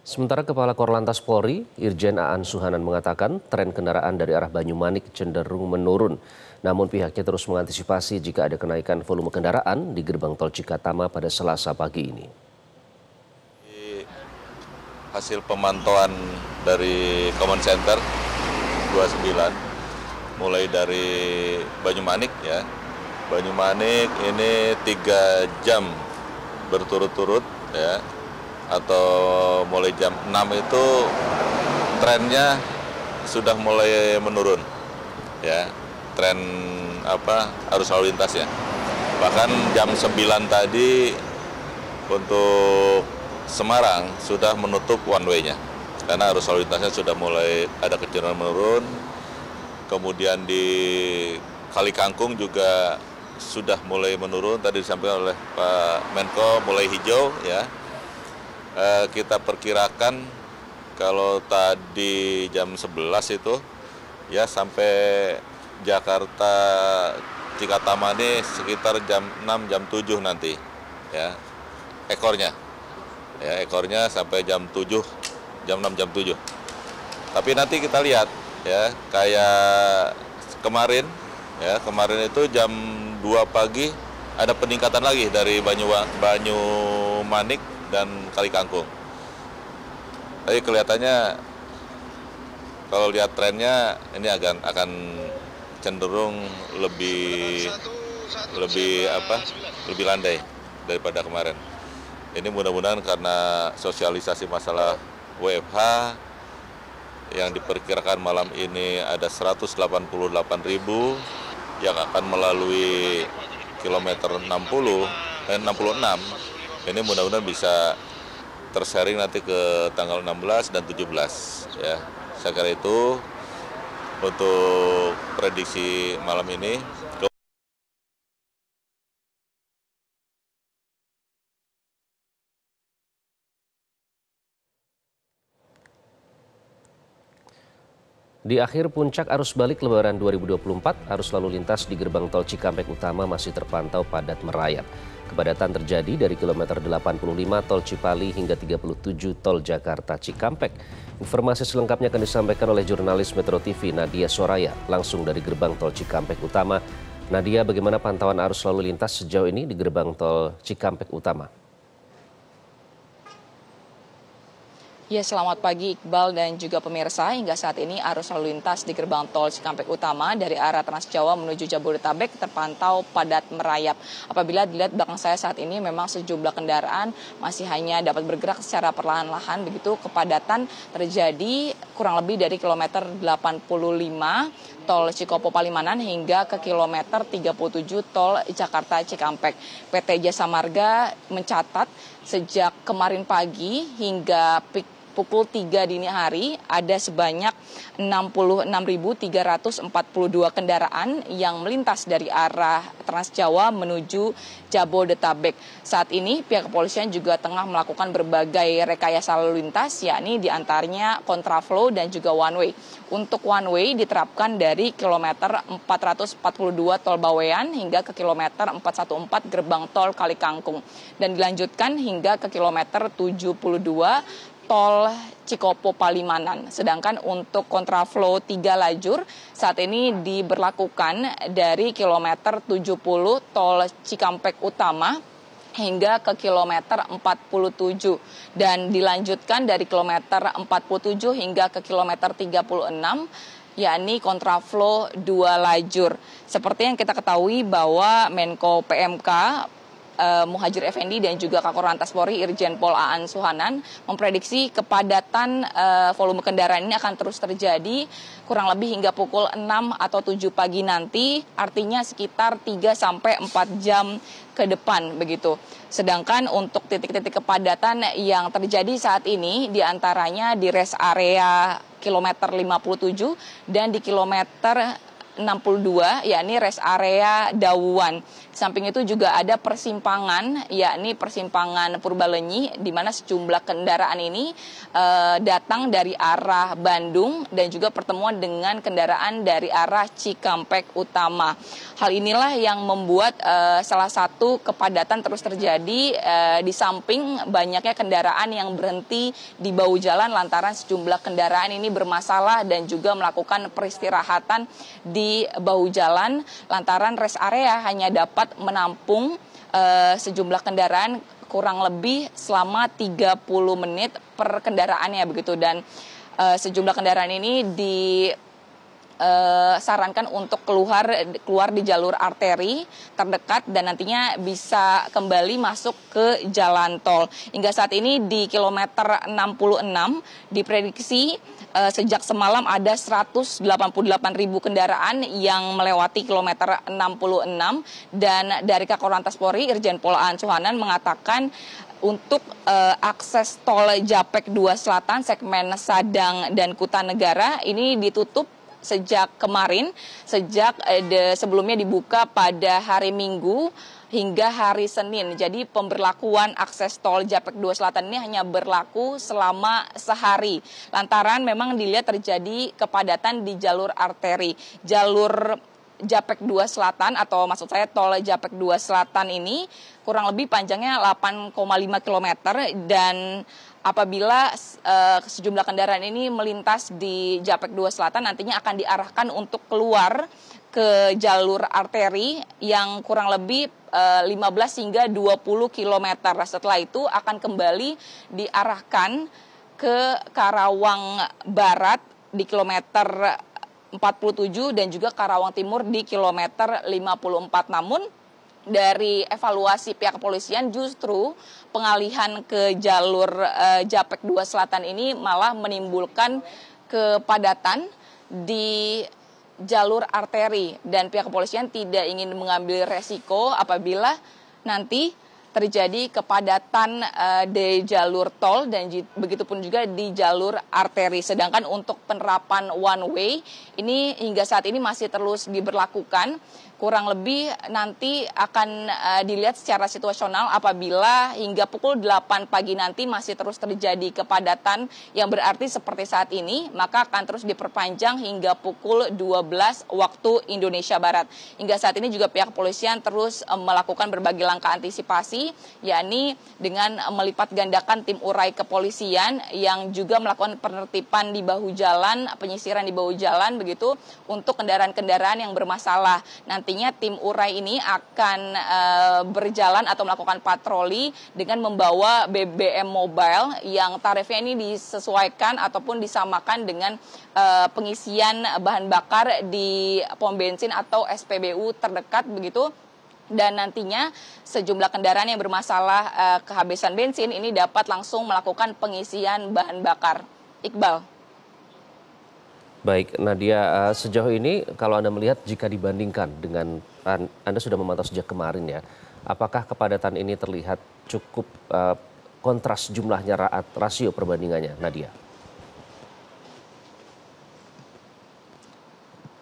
Sementara Kepala Korlantas Polri, Irjen Aan Suhanan mengatakan tren kendaraan dari arah Banyumanik cenderung menurun. Namun pihaknya terus mengantisipasi jika ada kenaikan volume kendaraan di gerbang tol Cikatama pada Selasa pagi ini. Hasil pemantauan dari Command Center 29, mulai dari Banyumanik ya. Banyumanik ini 3 jam berturut-turut ya. Atau mulai jam 6 itu trennya sudah mulai menurun ya, tren arus lalu lintasnya. Bahkan jam 9 tadi untuk Semarang sudah menutup one way-nya karena arus lalu lintasnya sudah mulai ada kecenderungan menurun. Kemudian di Kali Kangkung juga sudah mulai menurun, tadi disampaikan oleh Pak Menko mulai hijau ya. Kita perkirakan kalau tadi jam 11 itu ya sampai Jakarta Cikatama ini sekitar jam 6 jam 7 nanti ya ekornya sampai jam 7 jam 6 jam 7. Tapi nanti kita lihat ya kayak kemarin itu jam 2 pagi ada peningkatan lagi dari Banyumanik dan Kali Kangkung. Tapi kelihatannya kalau lihat trennya ini akan cenderung lebih landai daripada kemarin. Ini mudah-mudahan karena sosialisasi masalah WFH yang diperkirakan malam ini ada 188.000 yang akan melalui kilometer 66. Ini mudah-mudahan bisa tersaring nanti ke tanggal 16 dan 17 ya. Saya kira itu untuk prediksi malam ini. Di akhir puncak arus balik Lebaran 2024, arus lalu lintas di gerbang tol Cikampek Utama masih terpantau padat merayap. Kepadatan terjadi dari kilometer 85 tol Cipali hingga 37 tol Jakarta Cikampek. Informasi selengkapnya akan disampaikan oleh jurnalis Metro TV Nadia Soraya langsung dari gerbang tol Cikampek Utama. Nadia, bagaimana pantauan arus lalu lintas sejauh ini di gerbang tol Cikampek Utama? Ya, selamat pagi Iqbal dan juga pemirsa. Hingga saat ini arus lalu lintas di gerbang tol Cikampek Utama dari arah Trans Jawa menuju Jabodetabek terpantau padat merayap. Apabila dilihat belakang saya saat ini memang sejumlah kendaraan masih hanya dapat bergerak secara perlahan-lahan, begitu kepadatan terjadi kurang lebih dari kilometer 85 tol Cikopo Palimanan hingga ke kilometer 37 tol Jakarta Cikampek. PT Jasa Marga mencatat sejak kemarin pagi hingga pukul 3 dini hari ada sebanyak 66.342 kendaraan yang melintas dari arah Trans Jawa menuju Jabodetabek. Saat ini pihak kepolisian juga tengah melakukan berbagai rekayasa lalu lintas, yakni diantaranya kontraflow dan juga one way. Untuk one way diterapkan dari kilometer 442 tol Bawean hingga ke kilometer 414 gerbang tol Kali Kangkung. Dan dilanjutkan hingga ke kilometer 72 tol Cikopo Palimanan. Sedangkan untuk kontraflow 3 lajur saat ini diberlakukan dari kilometer 70 tol Cikampek Utama hingga ke kilometer 47 dan dilanjutkan dari kilometer 47 hingga ke kilometer 36 yakni kontraflow 2 lajur. Seperti yang kita ketahui bahwa Menko PMK Muhadjir Effendi dan juga Kakor Lantas Polri Irjen Pol Aan Suhanan memprediksi kepadatan volume kendaraan ini akan terus terjadi kurang lebih hingga pukul 6 atau 7 pagi nanti, artinya sekitar 3 sampai 4 jam ke depan begitu. Sedangkan untuk titik-titik kepadatan yang terjadi saat ini diantaranya di rest area kilometer 57 dan di kilometer 62 yakni rest area Dawuan. Samping itu juga ada persimpangan, yakni persimpangan Purbalenyi, di mana sejumlah kendaraan ini datang dari arah Bandung dan juga pertemuan dengan kendaraan dari arah Cikampek Utama. Hal inilah yang membuat salah satu kepadatan terus terjadi di samping banyaknya kendaraan yang berhenti di bahu jalan lantaran sejumlah kendaraan ini bermasalah dan juga melakukan peristirahatan di bahu jalan lantaran rest area hanya dapat menampung sejumlah kendaraan kurang lebih selama 30 menit per kendaraannya begitu, dan sejumlah kendaraan ini disarankan untuk keluar di jalur arteri terdekat dan nantinya bisa kembali masuk ke jalan tol. Hingga saat ini di kilometer 66 diprediksi sejak semalam ada 188.000 kendaraan yang melewati kilometer 66, dan dari Kakor Lantas Polri Irjen Pol Aan Suhanan mengatakan untuk akses tol Japek 2 Selatan segmen Sadang dan Kutanegara ini ditutup sejak kemarin, sebelumnya dibuka pada hari Minggu hingga hari Senin. Jadi pemberlakuan akses tol Japek 2 Selatan ini hanya berlaku selama sehari. Lantaran memang dilihat terjadi kepadatan di jalur arteri. Jalur Japek 2 Selatan atau maksud saya tol Japek 2 Selatan ini kurang lebih panjangnya 8,5 km dan apabila sejumlah kendaraan ini melintas di Japek 2 Selatan nantinya akan diarahkan untuk keluar ke jalur arteri yang kurang lebih 15 hingga 20 km. Setelah itu akan kembali diarahkan ke Karawang Barat di kilometer 47 dan juga Karawang Timur di kilometer 54. Namun dari evaluasi pihak kepolisian justru pengalihan ke jalur Japek 2 Selatan ini malah menimbulkan kepadatan di jalur arteri, dan pihak kepolisian tidak ingin mengambil resiko apabila nanti terjadi kepadatan di jalur tol dan begitupun juga di jalur arteri. Sedangkan untuk penerapan one way ini hingga saat ini masih terus diberlakukan. Kurang lebih nanti akan dilihat secara situasional apabila hingga pukul 8 pagi nanti masih terus terjadi kepadatan yang berarti seperti saat ini, maka akan terus diperpanjang hingga pukul 12 waktu Indonesia Barat. Hingga saat ini juga pihak kepolisian terus melakukan berbagai langkah antisipasi, yakni dengan melipat gandakan tim urai kepolisian yang juga melakukan penertiban di bahu jalan, penyisiran di bahu jalan begitu untuk kendaraan-kendaraan yang bermasalah. Nantinya tim urai ini akan berjalan atau melakukan patroli dengan membawa BBM mobile yang tarifnya ini disesuaikan ataupun disamakan dengan pengisian bahan bakar di pom bensin atau SPBU terdekat begitu. Dan nantinya sejumlah kendaraan yang bermasalah kehabisan bensin ini dapat langsung melakukan pengisian bahan bakar. Iqbal. Baik, Nadia, sejauh ini kalau Anda melihat jika dibandingkan dengan Anda sudah memantau sejak kemarin ya, apakah kepadatan ini terlihat cukup kontras jumlahnya, rasio perbandingannya, Nadia?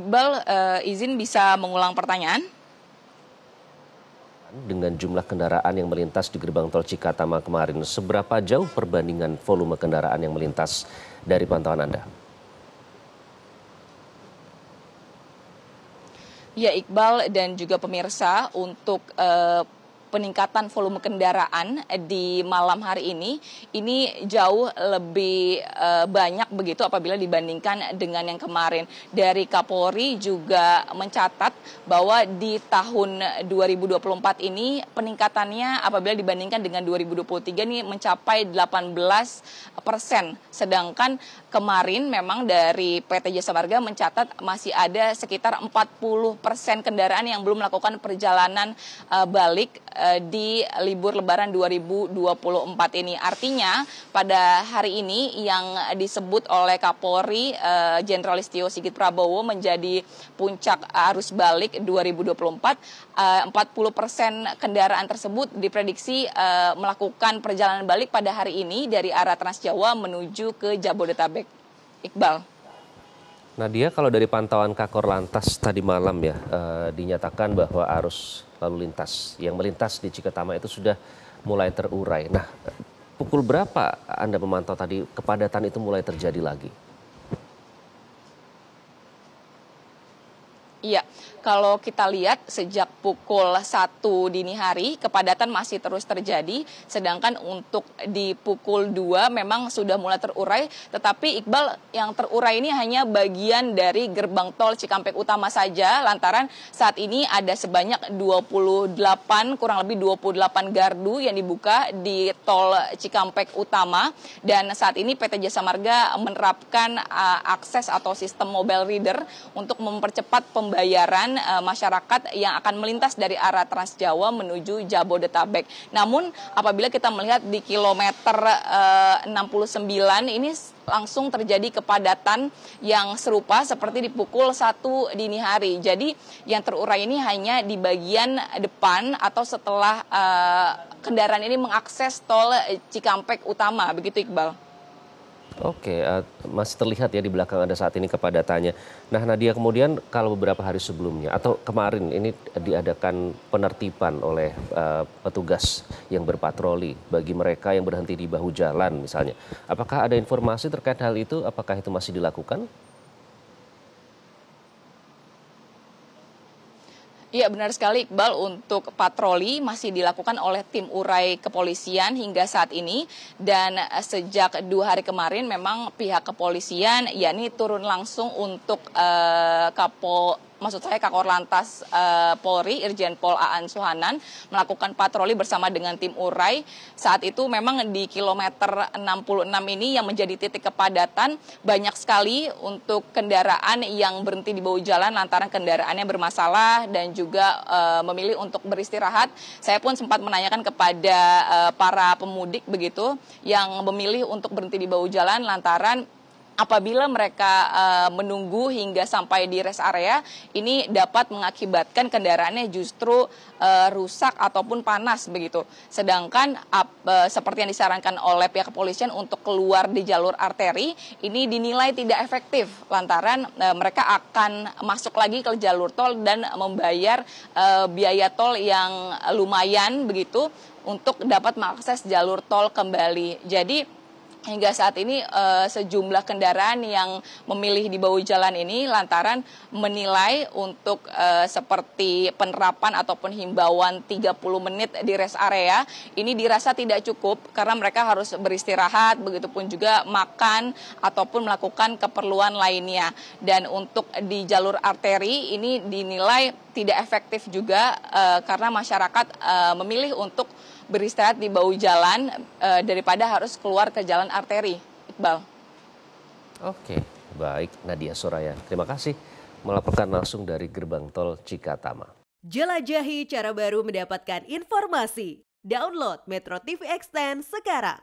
Iqbal, izin bisa mengulang pertanyaan? Dengan jumlah kendaraan yang melintas di gerbang tol Cikatama kemarin, seberapa jauh perbandingan volume kendaraan yang melintas dari pantauan Anda? Ya, Iqbal dan juga pemirsa, untuk peningkatan volume kendaraan di malam hari ini jauh lebih banyak begitu apabila dibandingkan dengan yang kemarin. Dari Kapolri juga mencatat bahwa di tahun 2024 ini peningkatannya apabila dibandingkan dengan 2023 ini mencapai 18%. Sedangkan kemarin memang dari PT Jasa Marga mencatat masih ada sekitar 40% kendaraan yang belum melakukan perjalanan balik di libur Lebaran 2024 ini. Artinya pada hari ini yang disebut oleh Kapolri Jenderal Listio Sigit Prabowo menjadi puncak arus balik 2024, 40% kendaraan tersebut diprediksi melakukan perjalanan balik pada hari ini dari arah Trans Jawa menuju ke Jabodetabek. Iqbal. Nadia, kalau dari pantauan Kakor Lantas tadi malam ya, dinyatakan bahwa arus lalu lintas yang melintas di Cikatama itu sudah mulai terurai. Nah, pukul berapa Anda memantau tadi kepadatan itu mulai terjadi lagi? Iya, kalau kita lihat sejak pukul 1 dini hari kepadatan masih terus terjadi, sedangkan untuk di pukul 2 memang sudah mulai terurai, tetapi Iqbal, yang terurai ini hanya bagian dari gerbang tol Cikampek Utama saja, lantaran saat ini ada sebanyak 28, kurang lebih 28 gardu yang dibuka di tol Cikampek Utama, dan saat ini PT Jasa Marga menerapkan akses atau sistem mobile reader untuk mempercepat pembayaran masyarakat yang akan melintas dari arah Trans Jawa menuju Jabodetabek. Namun apabila kita melihat di kilometer 69 ini langsung terjadi kepadatan yang serupa seperti di pukul 1 dini hari. Jadi yang terurai ini hanya di bagian depan atau setelah kendaraan ini mengakses tol Cikampek Utama, begitu Iqbal. Oke, masih terlihat ya di belakang Anda saat ini kepadatannya. Nah, Nadia, kemudian kalau beberapa hari sebelumnya atau kemarin ini diadakan penertiban oleh petugas yang berpatroli bagi mereka yang berhenti di bahu jalan misalnya. Apakah ada informasi terkait hal itu? Apakah itu masih dilakukan? Iya, benar sekali Iqbal, untuk patroli masih dilakukan oleh tim urai kepolisian hingga saat ini, dan sejak 2 hari kemarin memang pihak kepolisian yakni turun langsung untuk Kakor Lantas Polri Irjen Pol Aan Suhanan melakukan patroli bersama dengan tim urai. Saat itu memang di kilometer 66 ini yang menjadi titik kepadatan, banyak sekali untuk kendaraan yang berhenti di bahu jalan lantaran kendaraannya bermasalah dan juga memilih untuk beristirahat. Saya pun sempat menanyakan kepada para pemudik begitu yang memilih untuk berhenti di bahu jalan lantaran apabila mereka menunggu hingga sampai di rest area, ini dapat mengakibatkan kendaraannya justru rusak ataupun panas begitu. Sedangkan seperti yang disarankan oleh pihak kepolisian untuk keluar di jalur arteri, ini dinilai tidak efektif lantaran mereka akan masuk lagi ke jalur tol dan membayar biaya tol yang lumayan begitu untuk dapat mengakses jalur tol kembali. Jadi hingga saat ini sejumlah kendaraan yang memilih di bahu jalan ini lantaran menilai untuk seperti penerapan ataupun himbauan 30 menit di rest area ini dirasa tidak cukup karena mereka harus beristirahat, begitupun juga makan ataupun melakukan keperluan lainnya. Dan untuk di jalur arteri ini dinilai tidak efektif juga karena masyarakat memilih untuk beristirahat di bahu jalan daripada harus keluar ke jalan arteri, Iqbal. Oke, baik Nadia Soraya. Terima kasih melaporkan langsung dari gerbang tol Cikatama. Jelajahi cara baru mendapatkan informasi. Download Metro TV Extend sekarang.